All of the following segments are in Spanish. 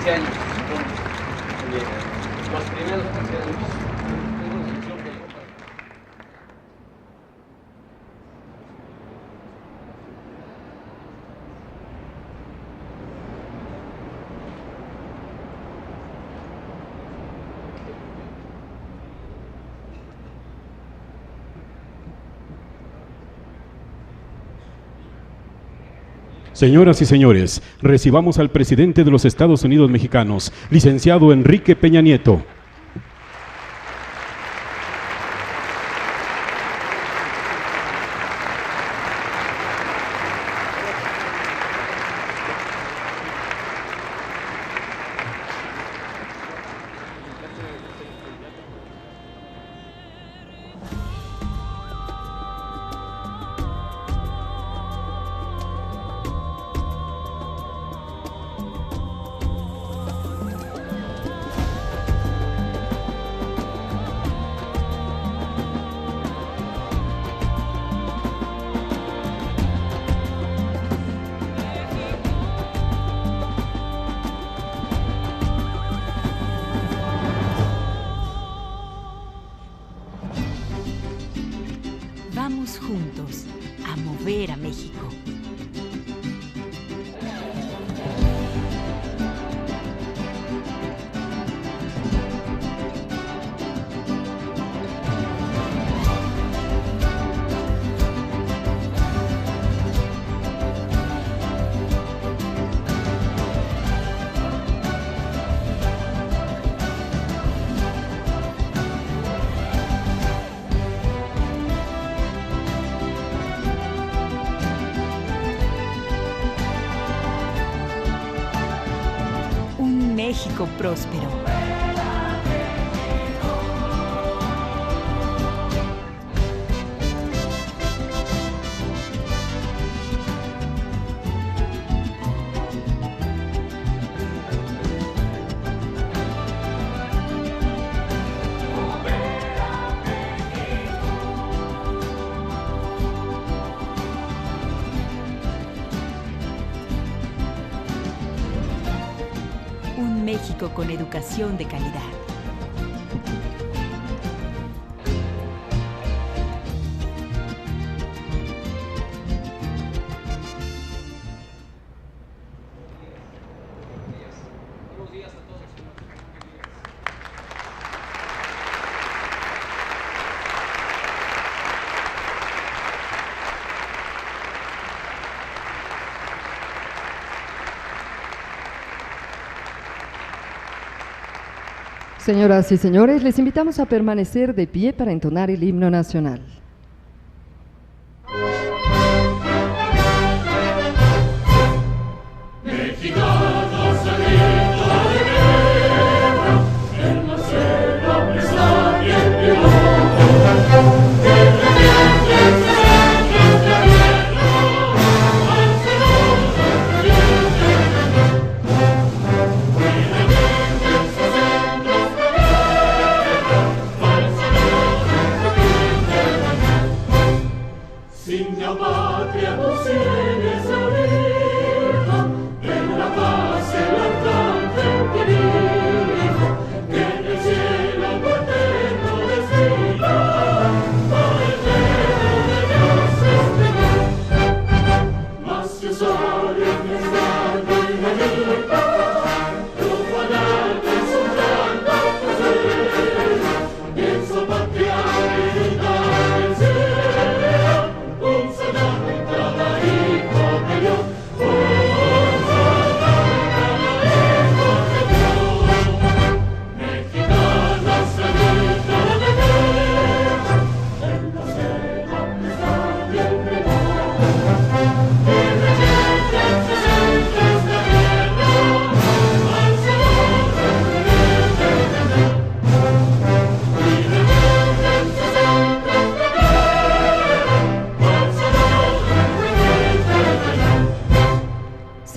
15 años. Los primeros 15 años. Señoras y señores, recibamos al presidente de los Estados Unidos mexicanos, licenciado Enrique Peña Nieto. Vamos juntos a mover a México. México próspero. Un México con educación de calidad. Buenos días a todos. Señoras y señores, les invitamos a permanecer de pie para entonar el himno nacional.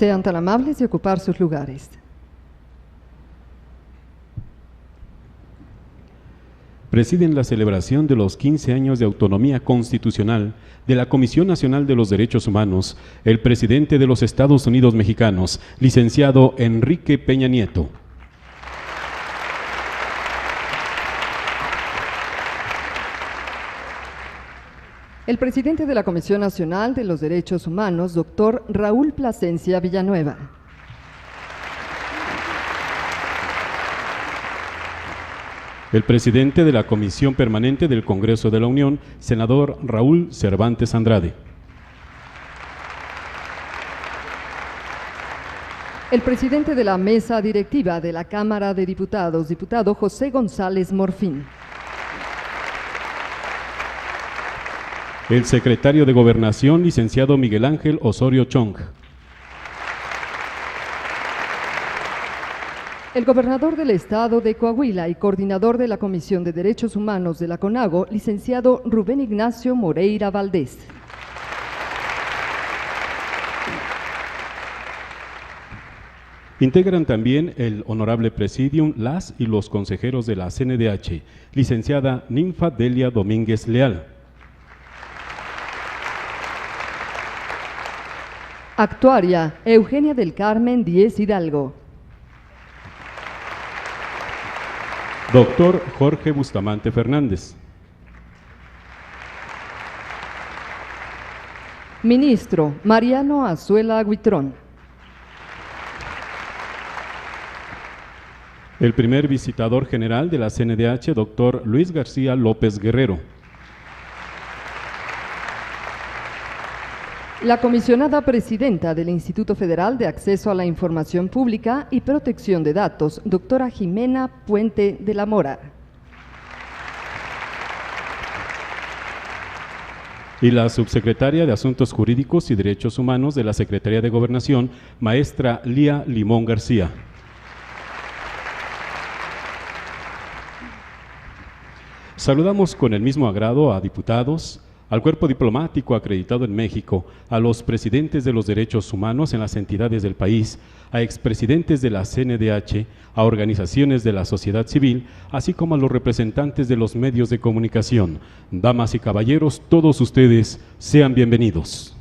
Sean tan amables de ocupar sus lugares. presiden la celebración de los 15 años de autonomía constitucional de la Comisión Nacional de los Derechos Humanos el presidente de los Estados Unidos Mexicanos, licenciado Enrique Peña Nieto. El presidente de la Comisión Nacional de los Derechos Humanos, doctor Raúl Plasencia Villanueva. El presidente de la Comisión Permanente del Congreso de la Unión, senador Raúl Cervantes Andrade. El presidente de la Mesa Directiva de la Cámara de Diputados, diputado José González Morfín. El secretario de Gobernación, licenciado Miguel Ángel Osorio Chong. El gobernador del Estado de Coahuila y coordinador de la Comisión de Derechos Humanos de la CONAGO, licenciado Rubén Ignacio Moreira Valdés. Integran también el honorable presidium las y los consejeros de la CNDH, licenciada Ninfa Delia Domínguez Leal. Actuaria, Eugenia del Carmen Díez Hidalgo. Doctor Jorge Bustamante Fernández. Ministro, Mariano Azuela Huitrón. El primer visitador general de la CNDH, doctor Luis García López Guerrero. La comisionada presidenta del Instituto Federal de Acceso a la Información Pública y Protección de Datos, doctora Jimena Puente de la Mora. Y la subsecretaria de Asuntos Jurídicos y Derechos Humanos de la Secretaría de Gobernación, maestra Lía Limón García. Saludamos con el mismo agrado a diputados, al cuerpo diplomático acreditado en México, a los presidentes de los derechos humanos en las entidades del país, a expresidentes de la CNDH, a organizaciones de la sociedad civil, así como a los representantes de los medios de comunicación. Damas y caballeros, todos ustedes sean bienvenidos.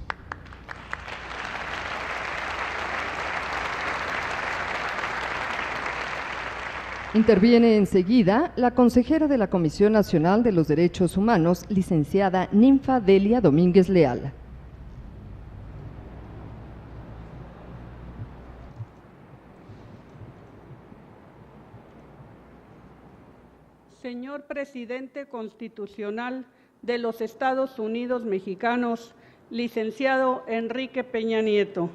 Interviene enseguida la consejera de la Comisión Nacional de los Derechos Humanos, licenciada Ninfa Delia Domínguez Leal. Señor Presidente Constitucional de los Estados Unidos Mexicanos, licenciado Enrique Peña Nieto.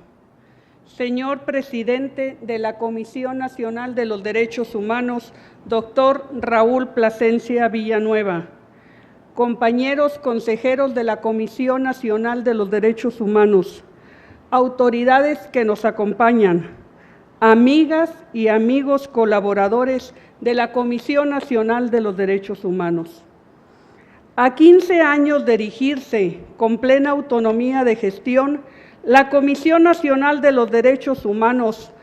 Señor Presidente de la Comisión Nacional de los Derechos Humanos, doctor Raúl Plasencia Villanueva. Compañeros consejeros de la Comisión Nacional de los Derechos Humanos, autoridades que nos acompañan, amigas y amigos colaboradores de la Comisión Nacional de los Derechos Humanos. A 15 años de erigirse con plena autonomía de gestión, la Comisión Nacional de los Derechos Humanos,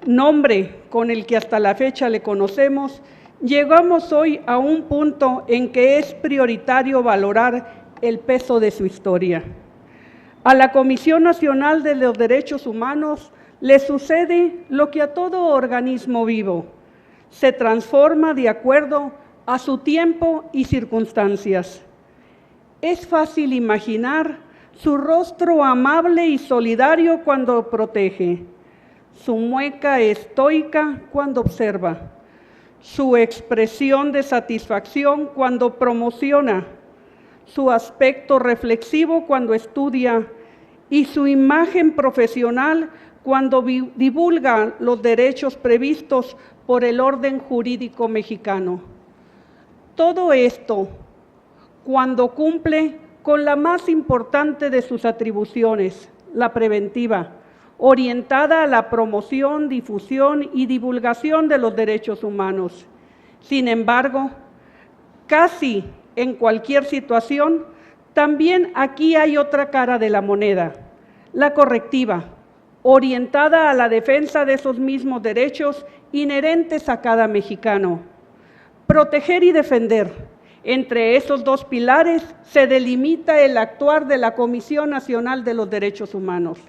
nombre con el que hasta la fecha le conocemos, llegamos hoy a un punto en que es prioritario valorar el peso de su historia. A la Comisión Nacional de los Derechos Humanos le sucede lo que a todo organismo vivo: se transforma de acuerdo a su tiempo y circunstancias. Es fácil imaginar su rostro amable y solidario cuando protege, su mueca estoica cuando observa, su expresión de satisfacción cuando promociona, su aspecto reflexivo cuando estudia y su imagen profesional cuando divulga los derechos previstos por el orden jurídico mexicano. Todo esto cuando cumple con la más importante de sus atribuciones, la preventiva, orientada a la promoción, difusión y divulgación de los derechos humanos. Sin embargo, casi en cualquier situación, también aquí hay otra cara de la moneda, la correctiva, orientada a la defensa de esos mismos derechos inherentes a cada mexicano. Proteger y defender Entre esos dos pilares se delimita el actuar de la Comisión Nacional de los Derechos Humanos.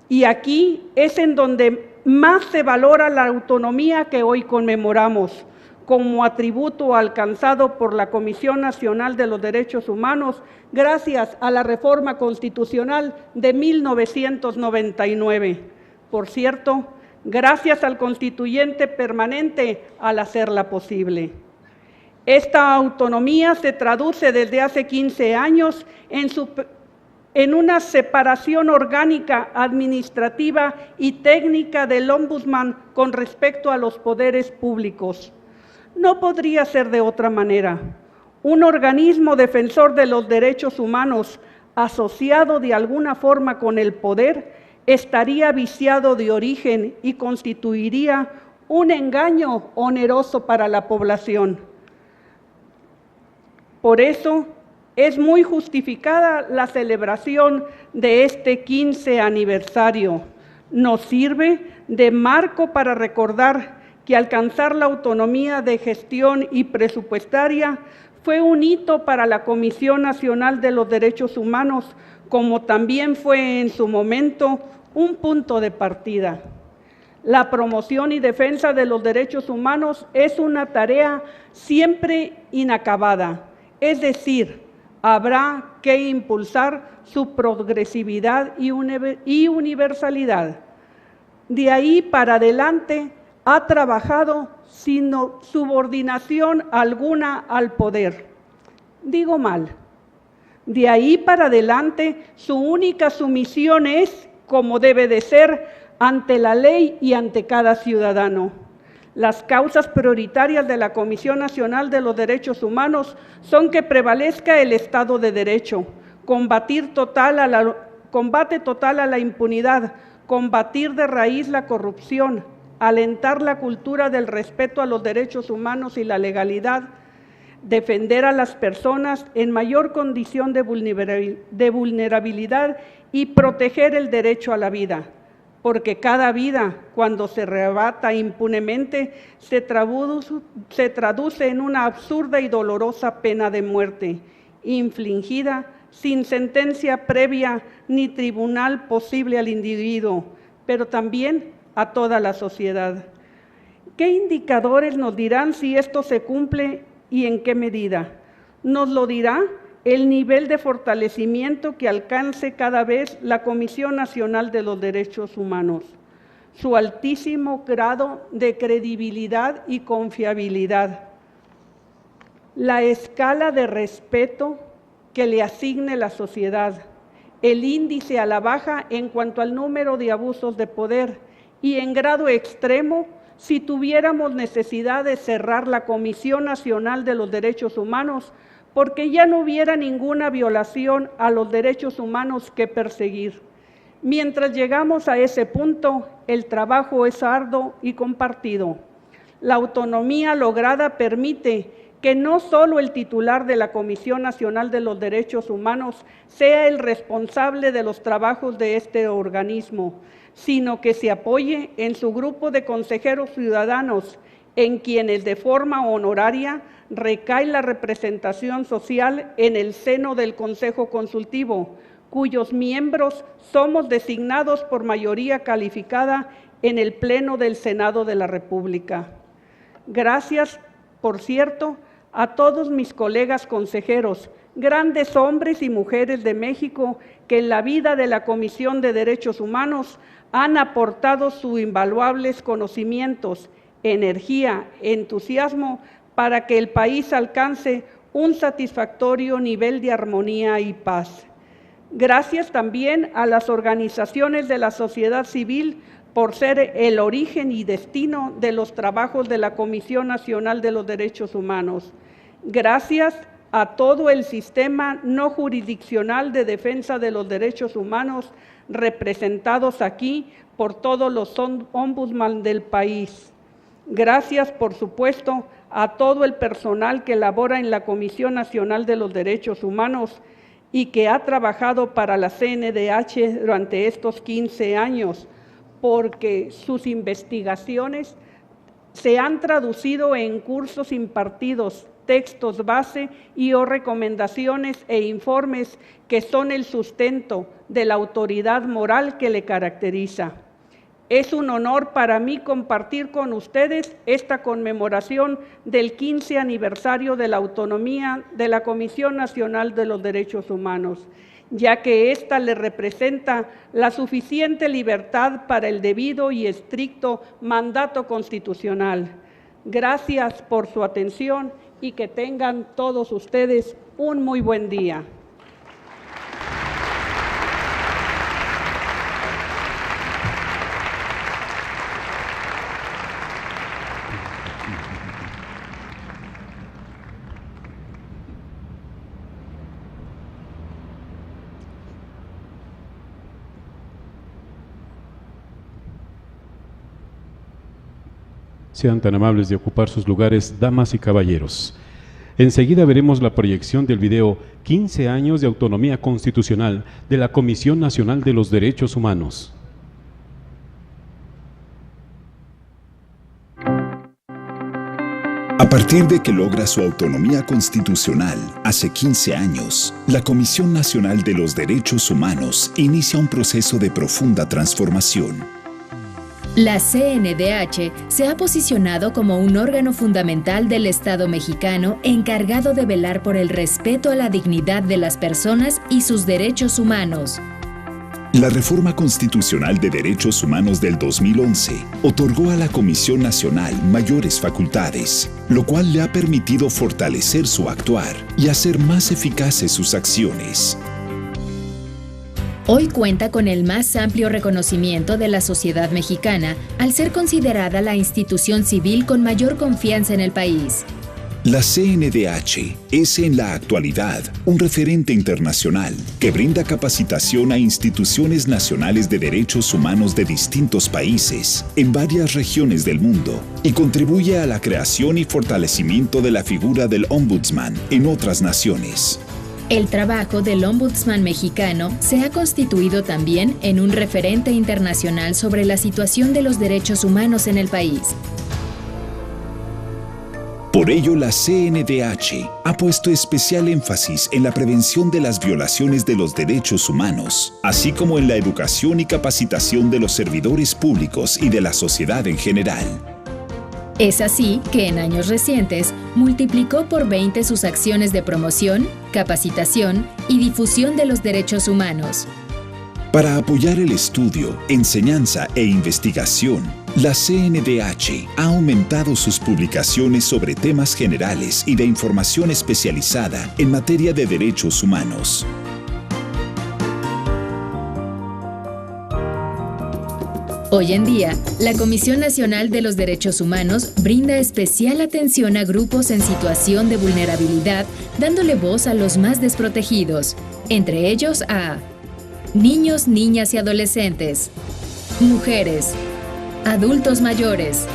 Y aquí es en donde más se valora la autonomía que hoy conmemoramos, como atributo alcanzado por la Comisión Nacional de los Derechos Humanos gracias a la reforma constitucional de 1999. Por cierto, gracias al constituyente permanente al hacerla posible. Esta autonomía se traduce desde hace 15 años en una separación orgánica, administrativa y técnica del Ombudsman con respecto a los poderes públicos. No podría ser de otra manera. Un organismo defensor de los derechos humanos asociado de alguna forma con el poder estaría viciado de origen y constituiría un engaño oneroso para la población. Por eso es muy justificada la celebración de este 15 aniversario. Nos sirve de marco para recordar que alcanzar la autonomía de gestión y presupuestaria fue un hito para la Comisión Nacional de los Derechos Humanos, como también fue en su momento un punto de partida. La promoción y defensa de los derechos humanos es una tarea siempre inacabada, es decir, habrá que impulsar su progresividad y universalidad. De ahí para adelante ha trabajado sin subordinación alguna al poder. Digo mal. De ahí para adelante su única sumisión es, como debe de ser, ante la ley y ante cada ciudadano. Las causas prioritarias de la Comisión Nacional de los Derechos Humanos son que prevalezca el Estado de Derecho, combate total a la impunidad, combatir de raíz la corrupción, alentar la cultura del respeto a los derechos humanos y la legalidad, defender a las personas en mayor condición de vulnerabilidad y proteger el derecho a la vida, porque cada vida, cuando se arrebata impunemente, se traduce en una absurda y dolorosa pena de muerte, infligida sin sentencia previa ni tribunal posible al individuo, pero también a toda la sociedad. ¿Qué indicadores nos dirán si esto se cumple y en qué medida? Nos lo dirá el nivel de fortalecimiento que alcance cada vez la Comisión Nacional de los Derechos Humanos, su altísimo grado de credibilidad y confiabilidad, la escala de respeto que le asigne la sociedad, el índice a la baja en cuanto al número de abusos de poder y en grado extremo si tuviéramos necesidad de cerrar la Comisión Nacional de los Derechos Humanos porque ya no hubiera ninguna violación a los derechos humanos que perseguir. Mientras llegamos a ese punto, el trabajo es arduo y compartido. La autonomía lograda permite que no solo el titular de la Comisión Nacional de los Derechos Humanos sea el responsable de los trabajos de este organismo, sino que se apoye en su grupo de consejeros ciudadanos, en quienes de forma honoraria recae la representación social en el seno del Consejo Consultivo, cuyos miembros somos designados por mayoría calificada en el Pleno del Senado de la República. Gracias, por cierto, a todos mis colegas consejeros, grandes hombres y mujeres de México que en la vida de la Comisión de Derechos Humanos han aportado sus invaluables conocimientos, energía, entusiasmo para que el país alcance un satisfactorio nivel de armonía y paz. Gracias también a las organizaciones de la sociedad civil por ser el origen y destino de los trabajos de la Comisión Nacional de los Derechos Humanos. Gracias a todo el sistema no jurisdiccional de defensa de los derechos humanos representados aquí por todos los ombudsman del país. Gracias, por supuesto, a todo el personal que labora en la Comisión Nacional de los Derechos Humanos y que ha trabajado para la CNDH durante estos 15 años, porque sus investigaciones se han traducido en cursos impartidos, textos base y o recomendaciones e informes que son el sustento de la autoridad moral que le caracteriza. Es un honor para mí compartir con ustedes esta conmemoración del 15 aniversario de la autonomía de la Comisión Nacional de los Derechos Humanos, ya que ésta le representa la suficiente libertad para el debido y estricto mandato constitucional. Gracias por su atención y que tengan todos ustedes un muy buen día. Sean tan amables de ocupar sus lugares, damas y caballeros. Enseguida veremos la proyección del video 15 años de autonomía constitucional de la Comisión Nacional de los Derechos Humanos. A partir de que logra su autonomía constitucional hace 15 años, la Comisión Nacional de los Derechos Humanos inicia un proceso de profunda transformación. La CNDH se ha posicionado como un órgano fundamental del Estado mexicano encargado de velar por el respeto a la dignidad de las personas y sus derechos humanos. La Reforma Constitucional de Derechos Humanos del 2011 otorgó a la Comisión Nacional mayores facultades, lo cual le ha permitido fortalecer su actuar y hacer más eficaces sus acciones. Hoy cuenta con el más amplio reconocimiento de la sociedad mexicana al ser considerada la institución civil con mayor confianza en el país. La CNDH es en la actualidad un referente internacional que brinda capacitación a instituciones nacionales de derechos humanos de distintos países en varias regiones del mundo y contribuye a la creación y fortalecimiento de la figura del Ombudsman en otras naciones. El trabajo del Ombudsman mexicano se ha constituido también en un referente internacional sobre la situación de los derechos humanos en el país. Por ello, la CNDH ha puesto especial énfasis en la prevención de las violaciones de los derechos humanos, así como en la educación y capacitación de los servidores públicos y de la sociedad en general. Es así que en años recientes multiplicó por 20 sus acciones de promoción, capacitación y difusión de los derechos humanos. Para apoyar el estudio, enseñanza e investigación, la CNDH ha aumentado sus publicaciones sobre temas generales y de información especializada en materia de derechos humanos. Hoy en día, la Comisión Nacional de los Derechos Humanos brinda especial atención a grupos en situación de vulnerabilidad, dándole voz a los más desprotegidos, entre ellos a niños, niñas y adolescentes, mujeres, adultos mayores,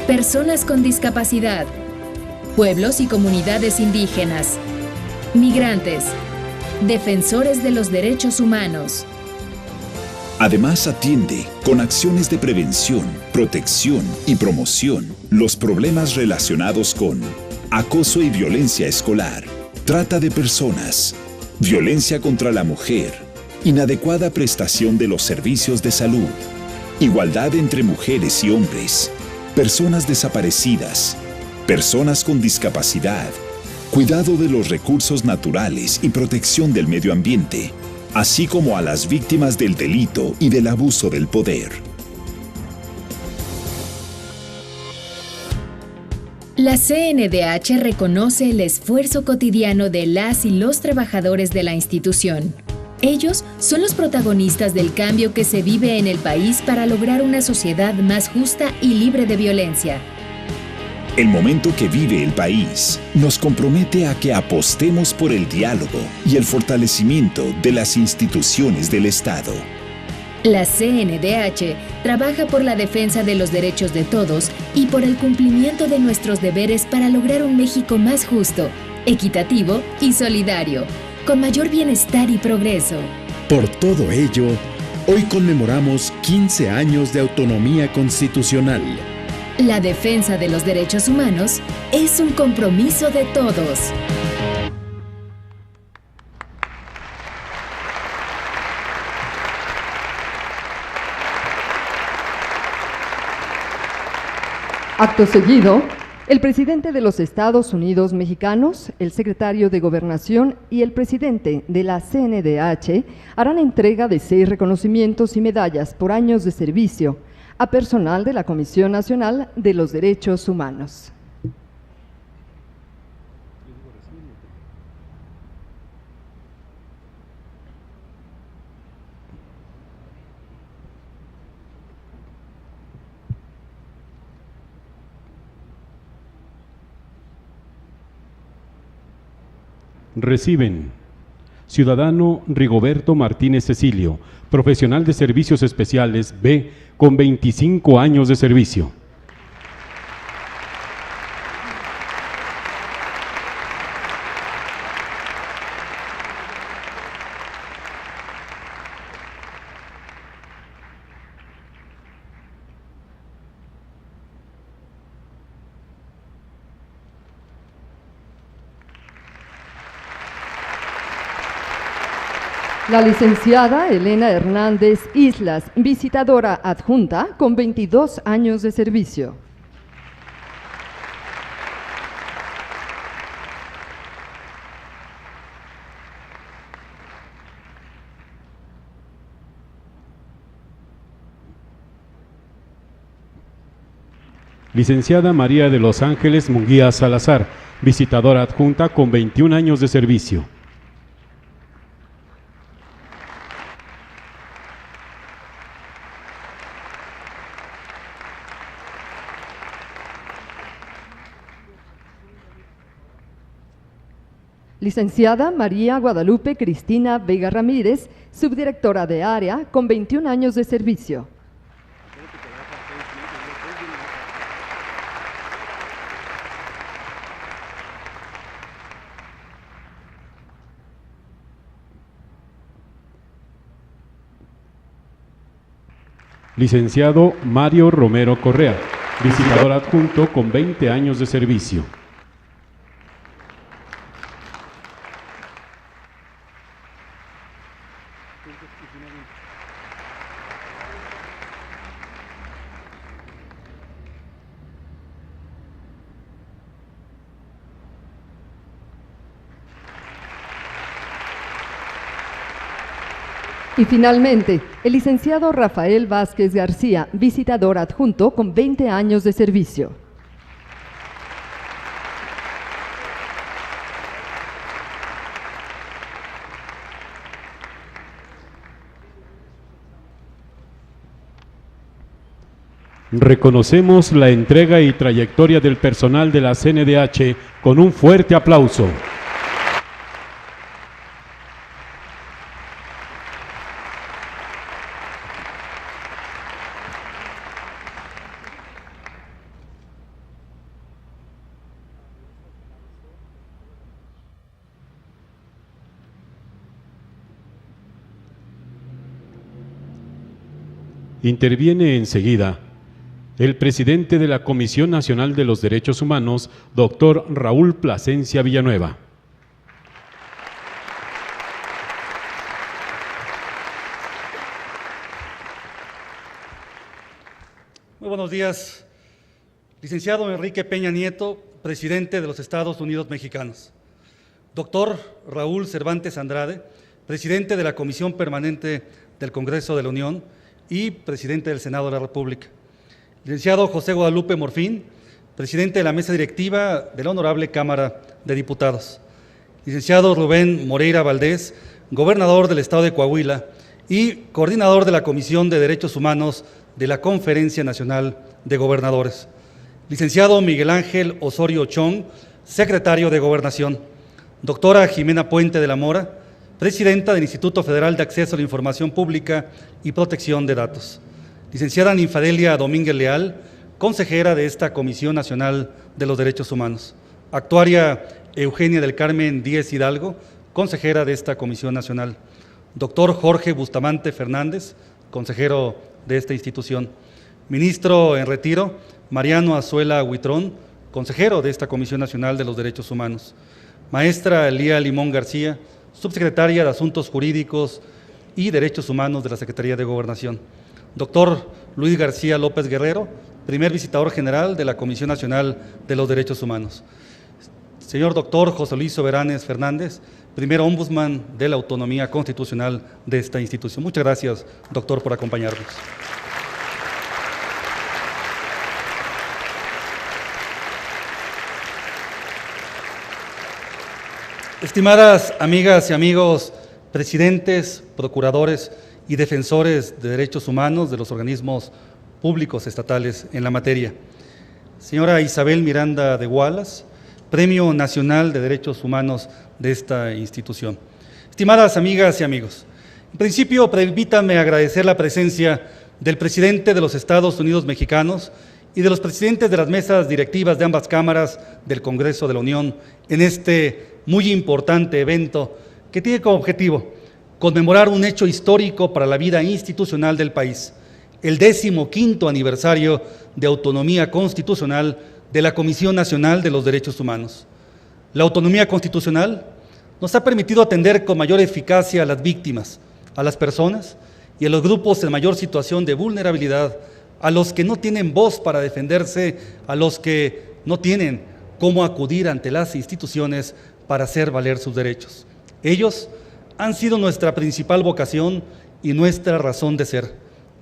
personas con discapacidad, pueblos y comunidades indígenas, migrantes, defensores de los derechos humanos. Además, atiende con acciones de prevención, protección y promoción los problemas relacionados con acoso y violencia escolar, trata de personas, violencia contra la mujer, inadecuada prestación de los servicios de salud, igualdad entre mujeres y hombres, personas desaparecidas, personas con discapacidad, cuidado de los recursos naturales y protección del medio ambiente, así como a las víctimas del delito y del abuso del poder. La CNDH reconoce el esfuerzo cotidiano de las y los trabajadores de la institución. Ellos son los protagonistas del cambio que se vive en el país para lograr una sociedad más justa y libre de violencia. El momento que vive el país nos compromete a que apostemos por el diálogo y el fortalecimiento de las instituciones del Estado. La CNDH trabaja por la defensa de los derechos de todos y por el cumplimiento de nuestros deberes para lograr un México más justo, equitativo y solidario, con mayor bienestar y progreso. Por todo ello, hoy conmemoramos 15 años de autonomía constitucional. La defensa de los derechos humanos es un compromiso de todos. Acto seguido, el presidente de los Estados Unidos mexicanos, el secretario de Gobernación y el presidente de la CNDH harán entrega de 6 reconocimientos y medallas por años de servicio a personal de la Comisión Nacional de los Derechos Humanos. Reciben: ciudadano Rigoberto Martínez Cecilio, profesional de servicios especiales B, con 25 años de servicio. La licenciada Elena Hernández Islas, visitadora adjunta, con 22 años de servicio. Licenciada María de los Ángeles Munguía Salazar, visitadora adjunta, con 21 años de servicio. Licenciada María Guadalupe Cristina Vega Ramírez, subdirectora de área, con 21 años de servicio. Licenciado Mario Romero Correa, visitador adjunto, con 20 años de servicio. Y finalmente, el licenciado Rafael Vázquez García, visitador adjunto, con 20 años de servicio. Reconocemos la entrega y trayectoria del personal de la CNDH con un fuerte aplauso. Interviene enseguida el presidente de la Comisión Nacional de los Derechos Humanos, doctor Raúl Plasencia Villanueva. Muy buenos días, licenciado Enrique Peña Nieto, presidente de los Estados Unidos Mexicanos. Doctor Raúl Cervantes Andrade, presidente de la Comisión Permanente del Congreso de la Unión y presidente del Senado de la República. Licenciado José Guadalupe Morfín, presidente de la mesa directiva de la Honorable Cámara de Diputados. Licenciado Rubén Moreira Valdés, gobernador del Estado de Coahuila y coordinador de la Comisión de Derechos Humanos de la Conferencia Nacional de Gobernadores. Licenciado Miguel Ángel Osorio Chong, secretario de Gobernación. Doctora Jimena Puente de la Mora, presidenta del Instituto Federal de Acceso a la Información Pública y Protección de Datos. Licenciada Ninfadelia Domínguez Leal, consejera de esta Comisión Nacional de los Derechos Humanos. Actuaria Eugenia del Carmen Díez Hidalgo, consejera de esta Comisión Nacional. Doctor Jorge Bustamante Fernández, consejero de esta institución. Ministro en retiro, Mariano Azuela Huitrón, consejero de esta Comisión Nacional de los Derechos Humanos, maestra Lía Limón García, subsecretaria de Asuntos Jurídicos y Derechos Humanos de la Secretaría de Gobernación, doctor Luis García López Guerrero, primer visitador general de la Comisión Nacional de los Derechos Humanos, señor doctor José Luis Soberanes Fernández, primer ombudsman de la autonomía constitucional de esta institución. Muchas gracias, doctor, por acompañarnos. Estimadas amigas y amigos, presidentes, procuradores y defensores de derechos humanos de los organismos públicos estatales en la materia. Señora Isabel Miranda de Wallace, Premio Nacional de Derechos Humanos de esta institución. Estimadas amigas y amigos, en principio permítanme agradecer la presencia del presidente de los Estados Unidos mexicanos y de los presidentes de las mesas directivas de ambas cámaras del Congreso de la Unión en este muy importante evento que tiene como objetivo conmemorar un hecho histórico para la vida institucional del país, el 15º aniversario de autonomía constitucional de la Comisión Nacional de los Derechos Humanos. La autonomía constitucional nos ha permitido atender con mayor eficacia a las víctimas, a las personas y a los grupos en mayor situación de vulnerabilidad, a los que no tienen voz para defenderse, a los que no tienen cómo acudir ante las instituciones para hacer valer sus derechos. Ellos han sido nuestra principal vocación y nuestra razón de ser.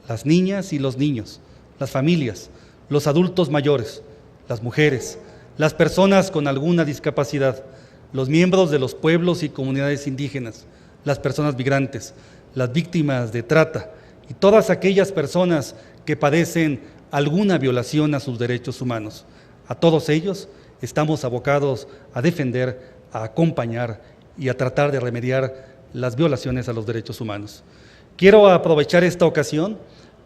Las niñas y los niños, las familias, los adultos mayores, las mujeres, las personas con alguna discapacidad, los miembros de los pueblos y comunidades indígenas, las personas migrantes, las víctimas de trata y todas aquellas personas que padecen alguna violación a sus derechos humanos. A todos ellos estamos abocados a defender, a acompañar y a tratar de remediar las violaciones a los derechos humanos. Quiero aprovechar esta ocasión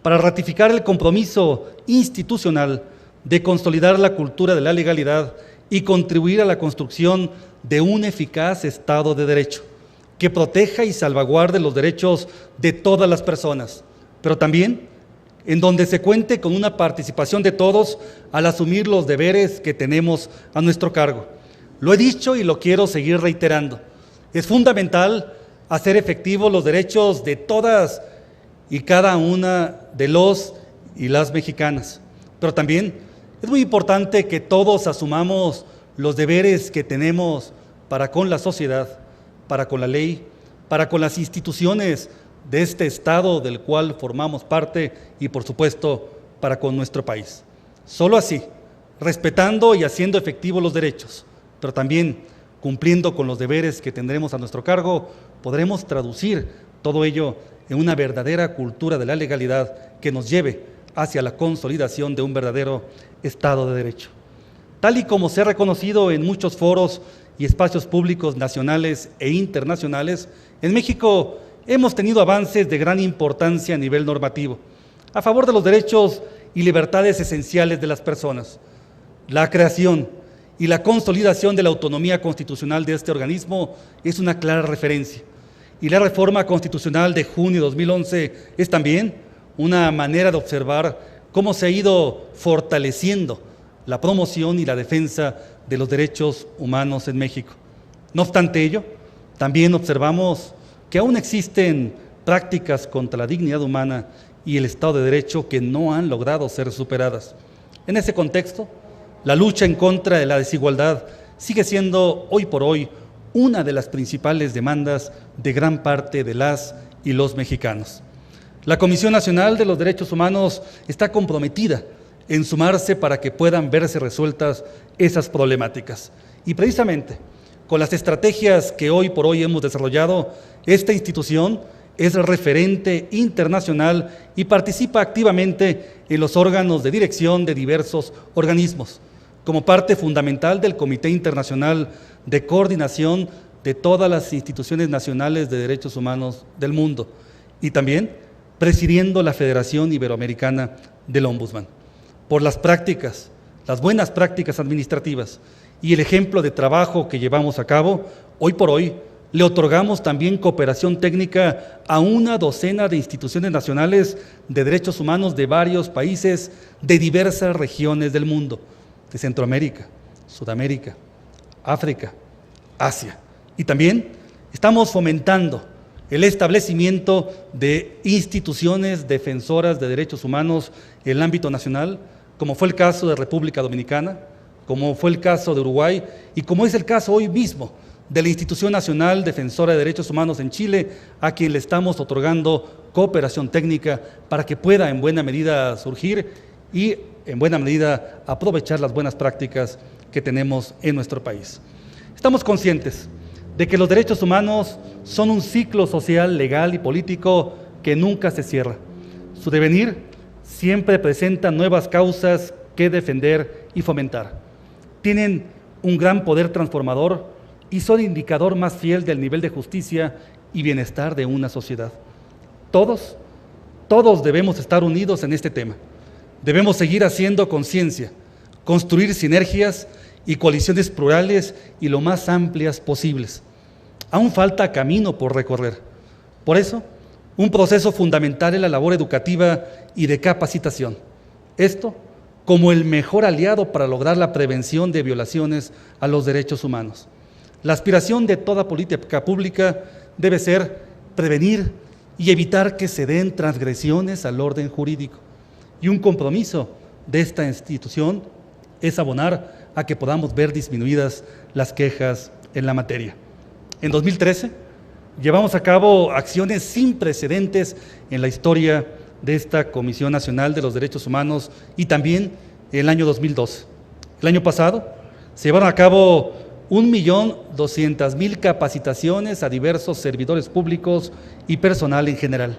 para ratificar el compromiso institucional de consolidar la cultura de la legalidad y contribuir a la construcción de un eficaz Estado de Derecho que proteja y salvaguarde los derechos de todas las personas, pero también en donde se cuente con una participación de todos al asumir los deberes que tenemos a nuestro cargo. Lo he dicho y lo quiero seguir reiterando. Es fundamental hacer efectivos los derechos de todas y cada una de los y las mexicanas, pero también es muy importante que todos asumamos los deberes que tenemos para con la sociedad, para con la ley, para con las instituciones de este Estado del cual formamos parte y, por supuesto, para con nuestro país. Solo así, respetando y haciendo efectivos los derechos, pero también cumpliendo con los deberes que tendremos a nuestro cargo, podremos traducir todo ello en una verdadera cultura de la legalidad que nos lleve hacia la consolidación de un verdadero Estado de Derecho. Tal y como se ha reconocido en muchos foros y espacios públicos nacionales e internacionales, en México hemos tenido avances de gran importancia a nivel normativo, a favor de los derechos y libertades esenciales de las personas. La creación y la consolidación de la autonomía constitucional de este organismo es una clara referencia. Y la reforma constitucional de junio de 2011 es también una manera de observar cómo se ha ido fortaleciendo la promoción y la defensa de los derechos humanos en México. No obstante ello, también observamos que aún existen prácticas contra la dignidad humana y el Estado de Derecho que no han logrado ser superadas. En ese contexto, la lucha en contra de la desigualdad sigue siendo hoy por hoy una de las principales demandas de gran parte de las y los mexicanos. La Comisión Nacional de los Derechos Humanos está comprometida en sumarse para que puedan verse resueltas esas problemáticas. Y precisamente con las estrategias que hoy por hoy hemos desarrollado, esta institución es referente internacional y participa activamente en los órganos de dirección de diversos organismos, como parte fundamental del Comité Internacional de Coordinación de todas las instituciones nacionales de derechos humanos del mundo, y también presidiendo la Federación Iberoamericana del Ombudsman. Por las prácticas, las buenas prácticas administrativas y el ejemplo de trabajo que llevamos a cabo, hoy por hoy le otorgamos también cooperación técnica a una docena de instituciones nacionales de derechos humanos de varios países de diversas regiones del mundo, de Centroamérica, Sudamérica, África, Asia. Y también estamos fomentando el establecimiento de instituciones defensoras de derechos humanos en el ámbito nacional, como fue el caso de República Dominicana, como fue el caso de Uruguay y como es el caso hoy mismo de la Institución Nacional Defensora de Derechos Humanos en Chile, a quien le estamos otorgando cooperación técnica para que pueda en buena medida surgir y en buena medida aprovechar las buenas prácticas que tenemos en nuestro país. Estamos conscientes de que los derechos humanos son un ciclo social, legal y político que nunca se cierra. Su devenir siempre presenta nuevas causas que defender y fomentar. Tienen un gran poder transformador y son indicador más fiel del nivel de justicia y bienestar de una sociedad. Todos debemos estar unidos en este tema. Debemos seguir haciendo conciencia, construir sinergias y coaliciones plurales y lo más amplias posibles. Aún falta camino por recorrer. Por eso, un proceso fundamental es la labor educativa y de capacitación. Esto como el mejor aliado para lograr la prevención de violaciones a los derechos humanos. La aspiración de toda política pública debe ser prevenir y evitar que se den transgresiones al orden jurídico. Y un compromiso de esta institución es abonar a que podamos ver disminuidas las quejas en la materia. En 2013 llevamos a cabo acciones sin precedentes en la historia de esta Comisión Nacional de los Derechos Humanos y también en el año 2012. El año pasado se llevaron a cabo 1.200.000 capacitaciones a diversos servidores públicos y personal en general.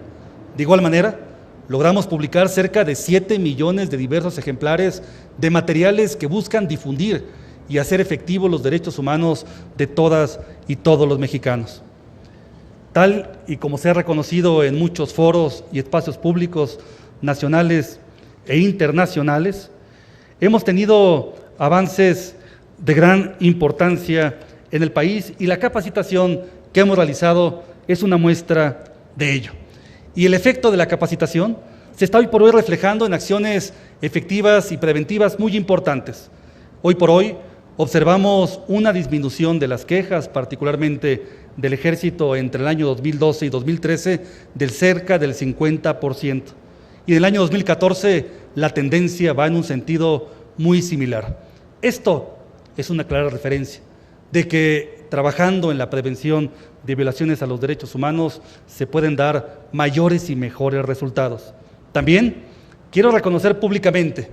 De igual manera, logramos publicar cerca de 7 millones de diversos ejemplares de materiales que buscan difundir y hacer efectivos los derechos humanos de todas y todos los mexicanos. Tal y como se ha reconocido en muchos foros y espacios públicos nacionales e internacionales, hemos tenido avances de gran importancia en el país y la capacitación que hemos realizado es una muestra de ello. Y el efecto de la capacitación se está hoy por hoy reflejando en acciones efectivas y preventivas muy importantes. Hoy por hoy observamos una disminución de las quejas, particularmente del Ejército entre el año 2012 y 2013, del cerca del 50%. Y en el año 2014 la tendencia va en un sentido muy similar. Esto es una clara referencia de que trabajando en la prevención de violaciones a los derechos humanos se pueden dar mayores y mejores resultados. También quiero reconocer públicamente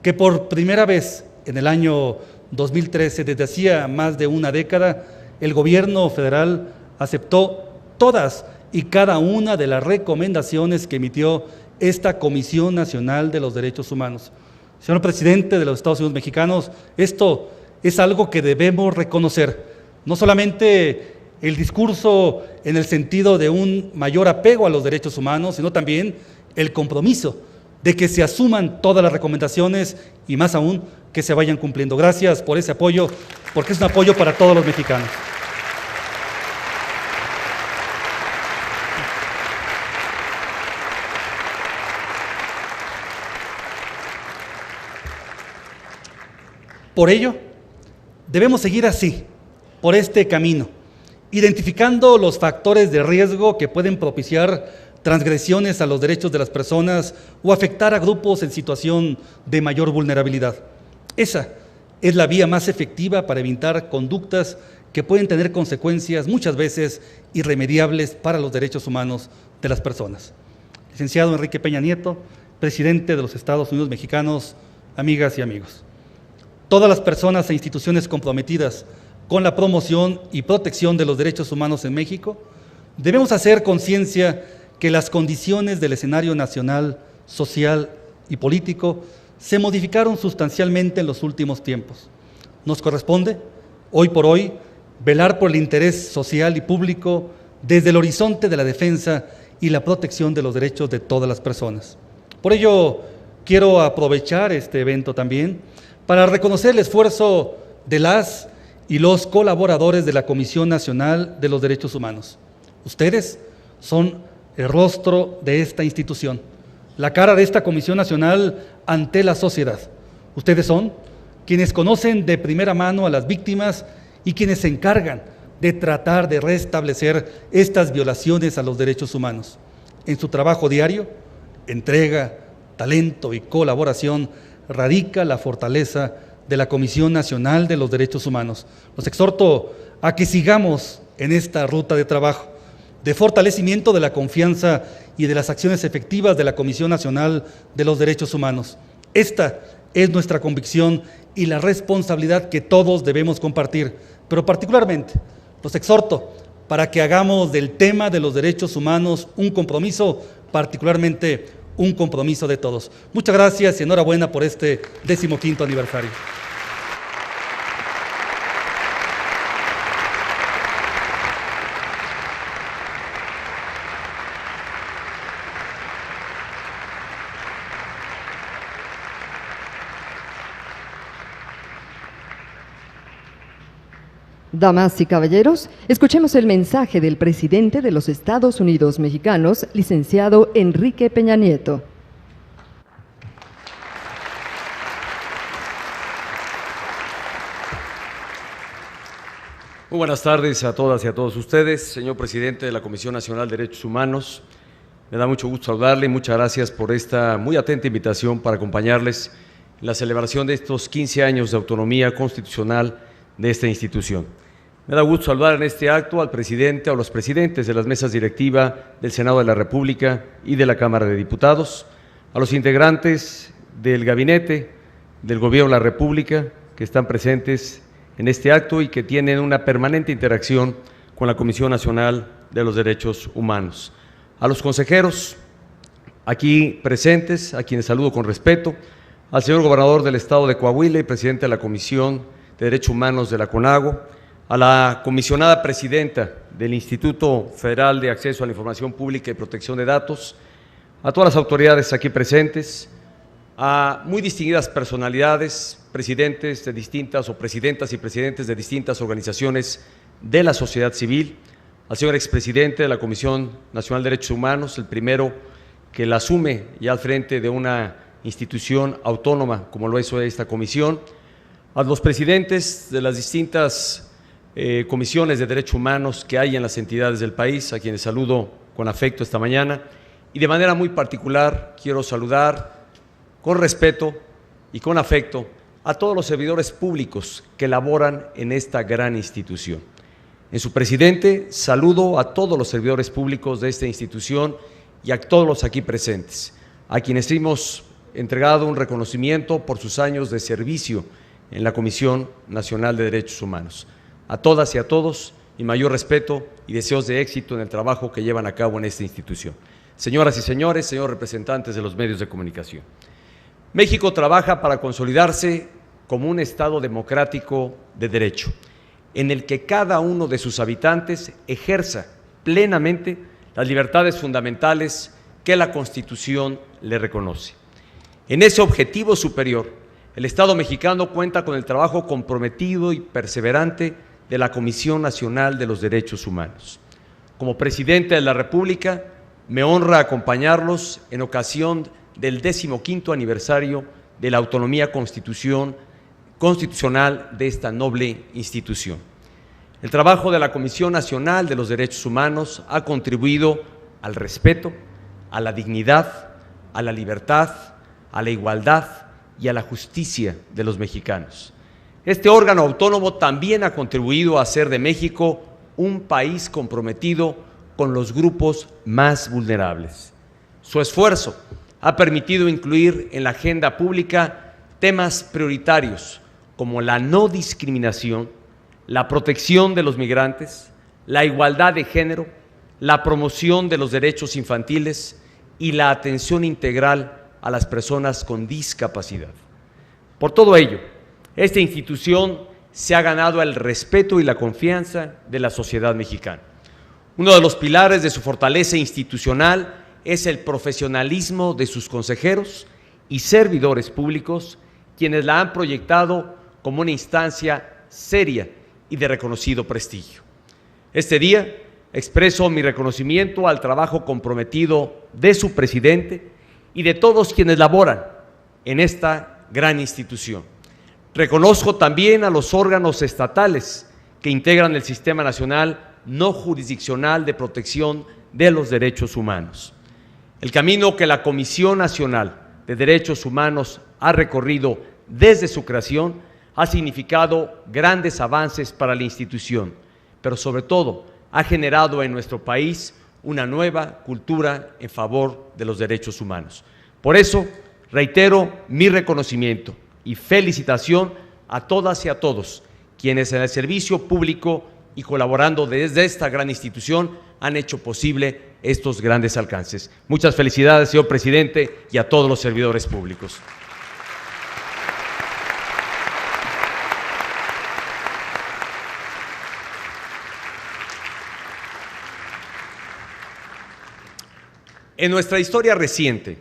que por primera vez en el año 2013, desde hacía más de una década, el gobierno federal aceptó todas y cada una de las recomendaciones que emitió esta Comisión Nacional de los Derechos Humanos. Señor presidente de los Estados Unidos mexicanos, esto es algo que debemos reconocer, no solamente el discurso en el sentido de un mayor apego a los derechos humanos, sino también el compromiso de que se asuman todas las recomendaciones y más aún que se vayan cumpliendo. Gracias por ese apoyo, porque es un apoyo para todos los mexicanos. Por ello, debemos seguir así, por este camino, identificando los factores de riesgo que pueden propiciar transgresiones a los derechos de las personas o afectar a grupos en situación de mayor vulnerabilidad. Esa es la vía más efectiva para evitar conductas que pueden tener consecuencias muchas veces irremediables para los derechos humanos de las personas. Licenciado Enrique Peña Nieto, presidente de los Estados Unidos mexicanos, amigas y amigos. Todas las personas e instituciones comprometidas con la promoción y protección de los derechos humanos en México, debemos hacer conciencia que las condiciones del escenario nacional, social y político se modificaron sustancialmente en los últimos tiempos. Nos corresponde, hoy por hoy, velar por el interés social y público desde el horizonte de la defensa y la protección de los derechos de todas las personas. Por ello, quiero aprovechar este evento también para reconocer el esfuerzo de las y los colaboradores de la Comisión Nacional de los Derechos Humanos. Ustedes son el rostro de esta institución, la cara de esta Comisión Nacional ante la sociedad. Ustedes son quienes conocen de primera mano a las víctimas y quienes se encargan de tratar de restablecer estas violaciones a los derechos humanos. En su trabajo diario, entrega, talento y colaboración radica la fortaleza de la Comisión Nacional de los Derechos Humanos. Los exhorto a que sigamos en esta ruta de trabajo, de fortalecimiento de la confianza y de las acciones efectivas de la Comisión Nacional de los Derechos Humanos. Esta es nuestra convicción y la responsabilidad que todos debemos compartir, pero particularmente los exhorto para que hagamos del tema de los derechos humanos un compromiso, particularmente un compromiso de todos. Muchas gracias y enhorabuena por este 15º aniversario. Damas y caballeros, escuchemos el mensaje del presidente de los Estados Unidos Mexicanos, licenciado Enrique Peña Nieto. Muy buenas tardes a todas y a todos ustedes. Señor presidente de la Comisión Nacional de Derechos Humanos, me da mucho gusto saludarle y muchas gracias por esta muy atenta invitación para acompañarles en la celebración de estos 15 años de autonomía constitucional de esta institución. Me da gusto saludar en este acto al presidente o los presidentes de las mesas directivas del Senado de la República y de la Cámara de Diputados, a los integrantes del gabinete del Gobierno de la República que están presentes en este acto y que tienen una permanente interacción con la Comisión Nacional de los Derechos Humanos, a los consejeros aquí presentes, a quienes saludo con respeto, al señor gobernador del Estado de Coahuila y presidente de la Comisión de Derechos Humanos de la CONAGO, a la comisionada presidenta del Instituto Federal de Acceso a la Información Pública y Protección de Datos, a todas las autoridades aquí presentes, a muy distinguidas personalidades, presidentes de distintas o presidentas y presidentes de distintas organizaciones de la sociedad civil, al señor expresidente de la Comisión Nacional de Derechos Humanos, el primero que la asume ya al frente de una institución autónoma como lo es esta comisión, a los presidentes de las distintas comisiones de derechos humanos que hay en las entidades del país, a quienes saludo con afecto esta mañana, y de manera muy particular quiero saludar con respeto y con afecto a todos los servidores públicos que laboran en esta gran institución. En su presidente saludo a todos los servidores públicos de esta institución y a todos los aquí presentes, a quienes hemos entregado un reconocimiento por sus años de servicio en la Comisión Nacional de Derechos Humanos. A todas y a todos, mi mayor respeto y deseos de éxito en el trabajo que llevan a cabo en esta institución. Señoras y señores, señores representantes de los medios de comunicación, México trabaja para consolidarse como un Estado democrático de derecho, en el que cada uno de sus habitantes ejerza plenamente las libertades fundamentales que la Constitución le reconoce. En ese objetivo superior, el Estado mexicano cuenta con el trabajo comprometido y perseverante de la Comisión Nacional de los Derechos Humanos. Como presidente de la República, me honra acompañarlos en ocasión del 15º aniversario de la autonomía constitucional de esta noble institución. El trabajo de la Comisión Nacional de los Derechos Humanos ha contribuido al respeto, a la dignidad, a la libertad, a la igualdad y a la justicia de los mexicanos. Este órgano autónomo también ha contribuido a hacer de México un país comprometido con los grupos más vulnerables. Su esfuerzo ha permitido incluir en la agenda pública temas prioritarios como la no discriminación, la protección de los migrantes, la igualdad de género, la promoción de los derechos infantiles y la atención integral a las personas con discapacidad. Por todo ello, esta institución se ha ganado el respeto y la confianza de la sociedad mexicana. Uno de los pilares de su fortaleza institucional es el profesionalismo de sus consejeros y servidores públicos, quienes la han proyectado como una instancia seria y de reconocido prestigio. Este día expreso mi reconocimiento al trabajo comprometido de su presidente y de todos quienes laboran en esta gran institución. Reconozco también a los órganos estatales que integran el Sistema Nacional No Jurisdiccional de Protección de los Derechos Humanos. El camino que la Comisión Nacional de Derechos Humanos ha recorrido desde su creación ha significado grandes avances para la institución, pero sobre todo ha generado en nuestro país una nueva cultura en favor de los derechos humanos. Por eso, reitero mi reconocimiento y felicitación a todas y a todos quienes en el servicio público y colaborando desde esta gran institución han hecho posible estos grandes alcances. Muchas felicidades, señor presidente, y a todos los servidores públicos. En nuestra historia reciente,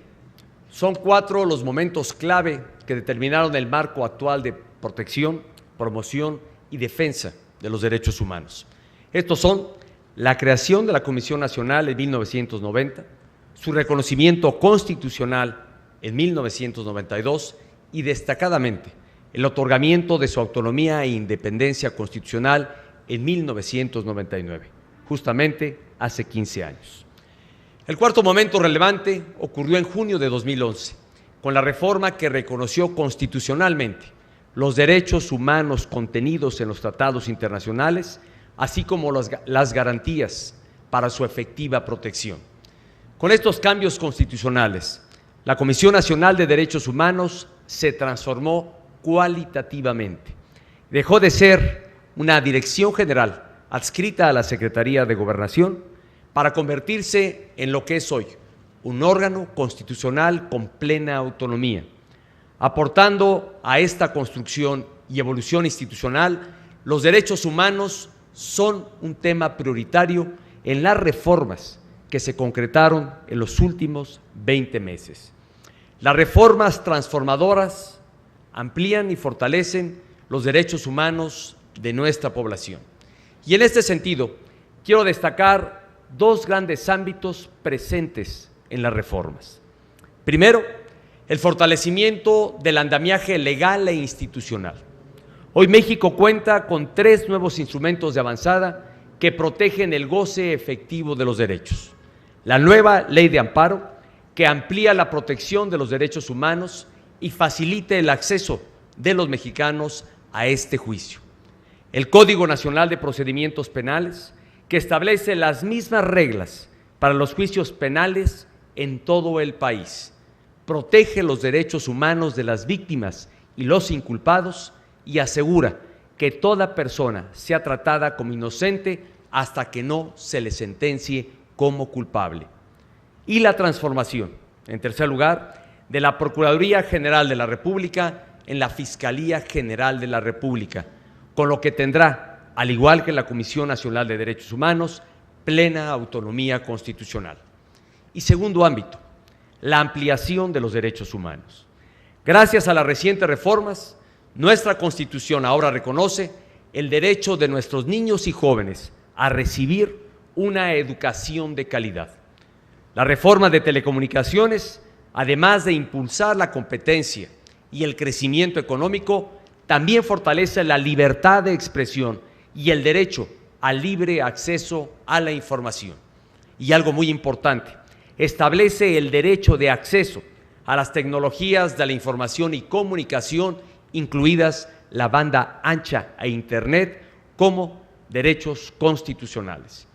son 4 los momentos clave que determinaron el marco actual de protección, promoción y defensa de los derechos humanos. Estos son la creación de la Comisión Nacional en 1990, su reconocimiento constitucional en 1992 y destacadamente el otorgamiento de su autonomía e independencia constitucional en 1999, justamente hace 15 años. El cuarto momento relevante ocurrió en junio de 2011, con la reforma que reconoció constitucionalmente los derechos humanos contenidos en los tratados internacionales, así como las garantías para su efectiva protección. Con estos cambios constitucionales, la Comisión Nacional de Derechos Humanos se transformó cualitativamente. Dejó de ser una dirección general adscrita a la Secretaría de Gobernación para convertirse en lo que es hoy, un órgano constitucional con plena autonomía, aportando a esta construcción y evolución institucional. Los derechos humanos son un tema prioritario en las reformas que se concretaron en los últimos 20 meses. Las reformas transformadoras amplían y fortalecen los derechos humanos de nuestra población. Y en este sentido, quiero destacar 2 grandes ámbitos presentes en las reformas. Primero, el fortalecimiento del andamiaje legal e institucional. Hoy México cuenta con 3 nuevos instrumentos de avanzada que protegen el goce efectivo de los derechos. La nueva Ley de Amparo, que amplía la protección de los derechos humanos y facilita el acceso de los mexicanos a este juicio. El Código Nacional de Procedimientos Penales, que establece las mismas reglas para los juicios penales en todo el país. Protege los derechos humanos de las víctimas y los inculpados y asegura que toda persona sea tratada como inocente hasta que no se le sentencie como culpable. Y la transformación, en tercer lugar, de la Procuraduría General de la República en la Fiscalía General de la República, con lo que tendrá, al igual que la Comisión Nacional de Derechos Humanos, plena autonomía constitucional. Y segundo ámbito, la ampliación de los derechos humanos. Gracias a las recientes reformas, nuestra Constitución ahora reconoce el derecho de nuestros niños y jóvenes a recibir una educación de calidad. La reforma de telecomunicaciones, además de impulsar la competencia y el crecimiento económico, también fortalece la libertad de expresión y el derecho al libre acceso a la información. Y algo muy importante, establece el derecho de acceso a las tecnologías de la información y comunicación, incluidas la banda ancha e Internet, como derechos constitucionales.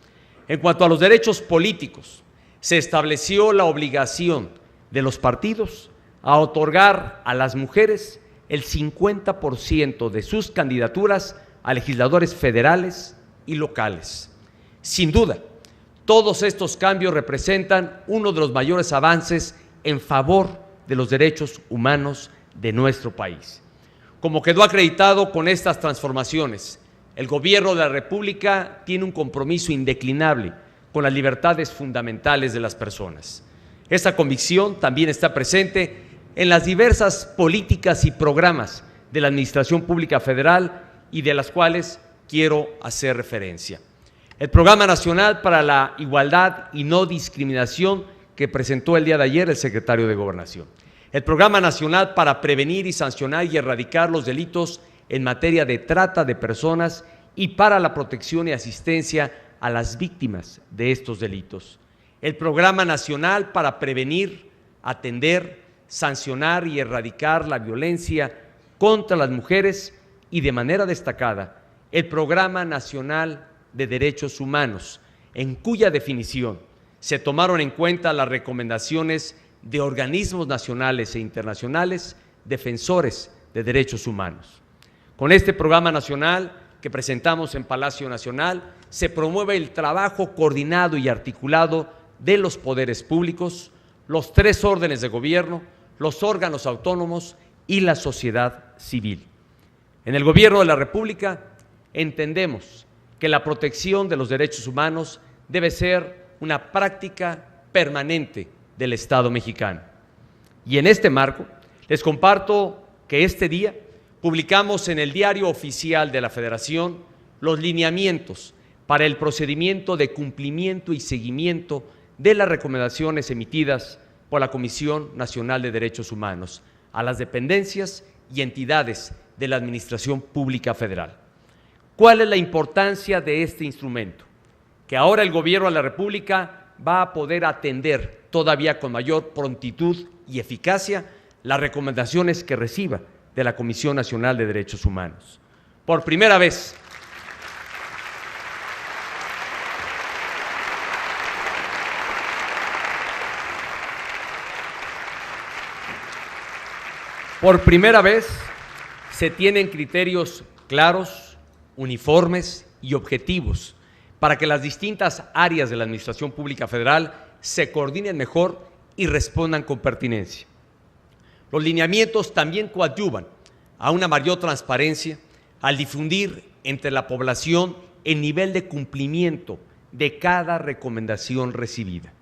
En cuanto a los derechos políticos, se estableció la obligación de los partidos a otorgar a las mujeres el 50% de sus candidaturas a legisladores federales y locales. Sin duda, todos estos cambios representan uno de los mayores avances en favor de los derechos humanos de nuestro país. Como quedó acreditado con estas transformaciones, el Gobierno de la República tiene un compromiso indeclinable con las libertades fundamentales de las personas. Esta convicción también está presente en las diversas políticas y programas de la Administración Pública Federal y de las cuales quiero hacer referencia. El Programa Nacional para la Igualdad y No Discriminación que presentó el día de ayer el secretario de Gobernación. El Programa Nacional para Prevenir y Sancionar y Erradicar los Delitos en materia de trata de personas y para la protección y asistencia a las víctimas de estos delitos. El Programa Nacional para Prevenir, Atender, Sancionar y Erradicar la Violencia contra las Mujeres y, de manera destacada, el Programa Nacional de Derechos Humanos, en cuya definición se tomaron en cuenta las recomendaciones de organismos nacionales e internacionales defensores de derechos humanos. Con este programa nacional que presentamos en Palacio Nacional, se promueve el trabajo coordinado y articulado de los poderes públicos, los 3 órdenes de gobierno, los órganos autónomos y la sociedad civil. En el Gobierno de la República entendemos que la protección de los derechos humanos debe ser una práctica permanente del Estado mexicano. Y en este marco, les comparto que este día publicamos en el Diario Oficial de la Federación los lineamientos para el procedimiento de cumplimiento y seguimiento de las recomendaciones emitidas por la Comisión Nacional de Derechos Humanos a las dependencias y entidades de la Administración Pública Federal. ¿Cuál es la importancia de este instrumento? Que ahora el Gobierno de la República va a poder atender todavía con mayor prontitud y eficacia las recomendaciones que reciba de la Comisión Nacional de Derechos Humanos. Por primera vez, se tienen criterios claros, uniformes y objetivos para que las distintas áreas de la Administración Pública Federal se coordinen mejor y respondan con pertinencia. Los lineamientos también coadyuvan a una mayor transparencia al difundir entre la población el nivel de cumplimiento de cada recomendación recibida.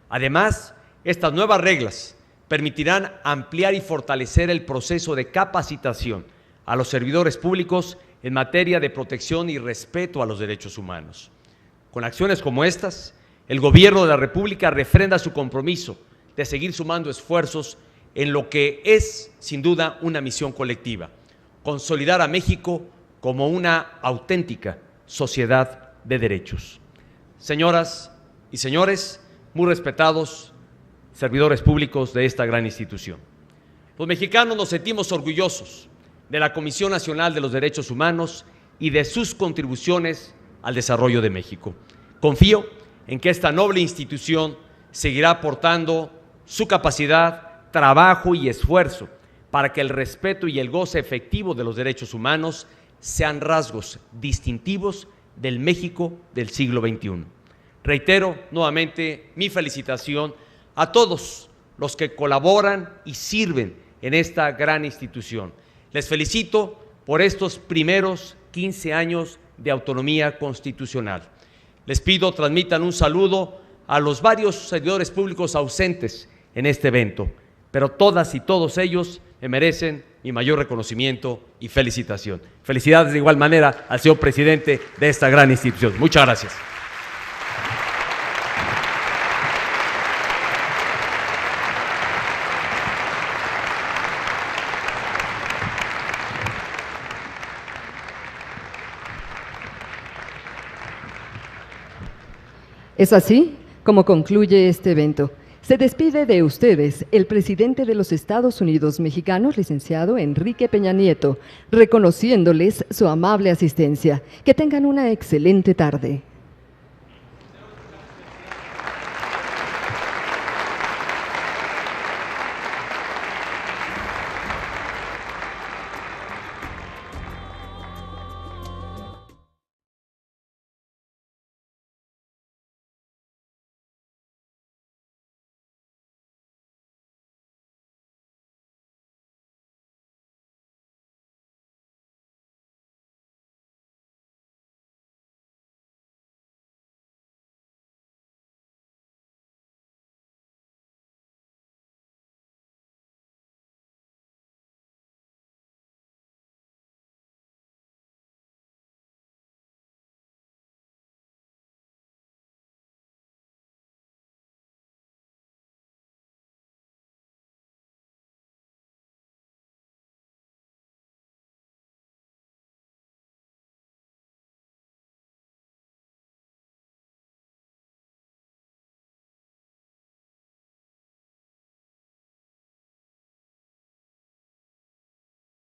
Además, estas nuevas reglas permitirán ampliar y fortalecer el proceso de capacitación a los servidores públicos en materia de protección y respeto a los derechos humanos. Con acciones como estas, el Gobierno de la República refrenda su compromiso de seguir sumando esfuerzos en lo que es, sin duda, una misión colectiva: consolidar a México como una auténtica sociedad de derechos. Señoras y señores, muy respetados servidores públicos de esta gran institución, los mexicanos nos sentimos orgullosos de la Comisión Nacional de los Derechos Humanos y de sus contribuciones al desarrollo de México. Confío en que esta noble institución seguirá aportando su capacidad, trabajo y esfuerzo para que el respeto y el goce efectivo de los derechos humanos sean rasgos distintivos del México del siglo XXI. Reitero nuevamente mi felicitación a todos los que colaboran y sirven en esta gran institución. Les felicito por estos primeros 15 años de autonomía constitucional. Les pido transmitan un saludo a los varios servidores públicos ausentes en este evento, pero todas y todos ellos me merecen mi mayor reconocimiento y felicitación. Felicidades de igual manera al señor presidente de esta gran institución. Muchas gracias. Es así como concluye este evento. Se despide de ustedes el presidente de los Estados Unidos mexicanos, licenciado Enrique Peña Nieto, reconociéndoles su amable asistencia. Que tengan una excelente tarde.